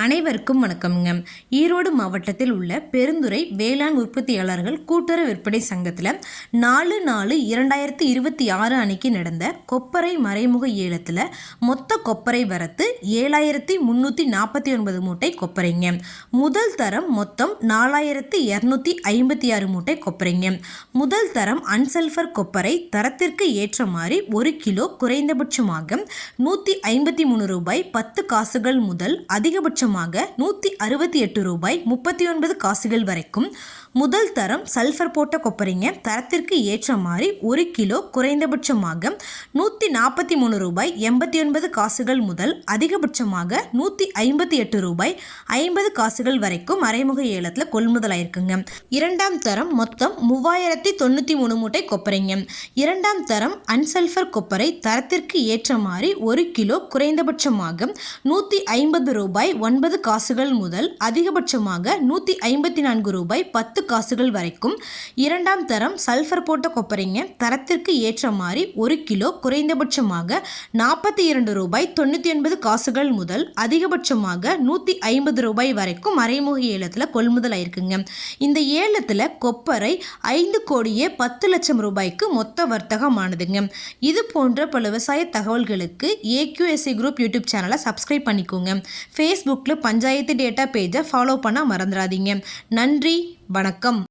அனைவருக்கும் வணக்கம்ங்க. ஈரோடு மாவட்டத்தில் உள்ள பெருந்துறை வேளாண் உற்பத்தியாளர்கள் கூட்டுறவு விற்பனை சங்கத்தில் 4/4/2026 அன்னைக்கு நடந்த கொப்பரை மறைமுக ஏலத்தில் மொத்த கொப்பரை வரத்து 7349 மூட்டை கொப்பரைங்க. முதல் தரம் மொத்தம் 4256 மூட்டை கொப்பரைங்க. முதல் தரம் அன்சல்ஃபர் கொப்பரை தரத்திற்கு ஏற்ற மாதிரி 1 கிலோ குறைந்தபட்சமாக ரூபாய் 103.10 முதல் அதிகபட்ச 168 ரூபாய் 39 வரைக்கும் முதல் தரம் சல்ஃபர் போட்ட கொப்பரைங்க. தரத்திற்கு ஏற்ற மாதிரி 1 கிலோ குறைந்தபட்சமாக ரூபாய் 189 முதல் அதிகபட்சமாக 158 ரூபாய் 50 வரைக்கும் மறைமுக ஏலத்தில் கொள்முதலாயிருக்குங்க. இரண்டாம் தரம் மொத்தம் 3093 மூட்டை கொப்பரைங்க. இரண்டாம் தரம் அன்சல்ஃபர் கொப்பரை தரத்திற்கு ஏற்ற மாதிரி 1 கிலோ குறைந்தபட்சமாக 150 ரூபாய் 9 முதல் அதிகபட்சமாக 154 ரூபாய் 10 வரைக்கும் இரண்டாம் தரம் சல்ஃபர் போட்ட கொப்பரைங்க. தரத்திற்கு ஏற்ற மாதிரி 1 கிலோ குறைந்தபட்சமாக 42 ரூபாய் 99 முதல் அதிகபட்சமாக 150 ரூபாய் வரைக்கும் மறைமுக ஏலத்தில் கொள்முதலாயிருக்குங்க. இந்த ஏலத்தில் கொப்பரை 5,10,00,000 ரூபாய்க்கு மொத்த வர்த்தகமானதுங்க. இது போன்ற பல விவசாய தகவல்களுக்கு AQSA குரூப் யூடியூப் சேனலை சப்ஸ்கிரைப் பண்ணிக்கோங்க. ஃபேஸ்புக்கில் பஞ்சாயத்து டேட்டா பேஜை ஃபாலோ பண்ண மறந்துடாதீங்க. நன்றி, வணக்கம்.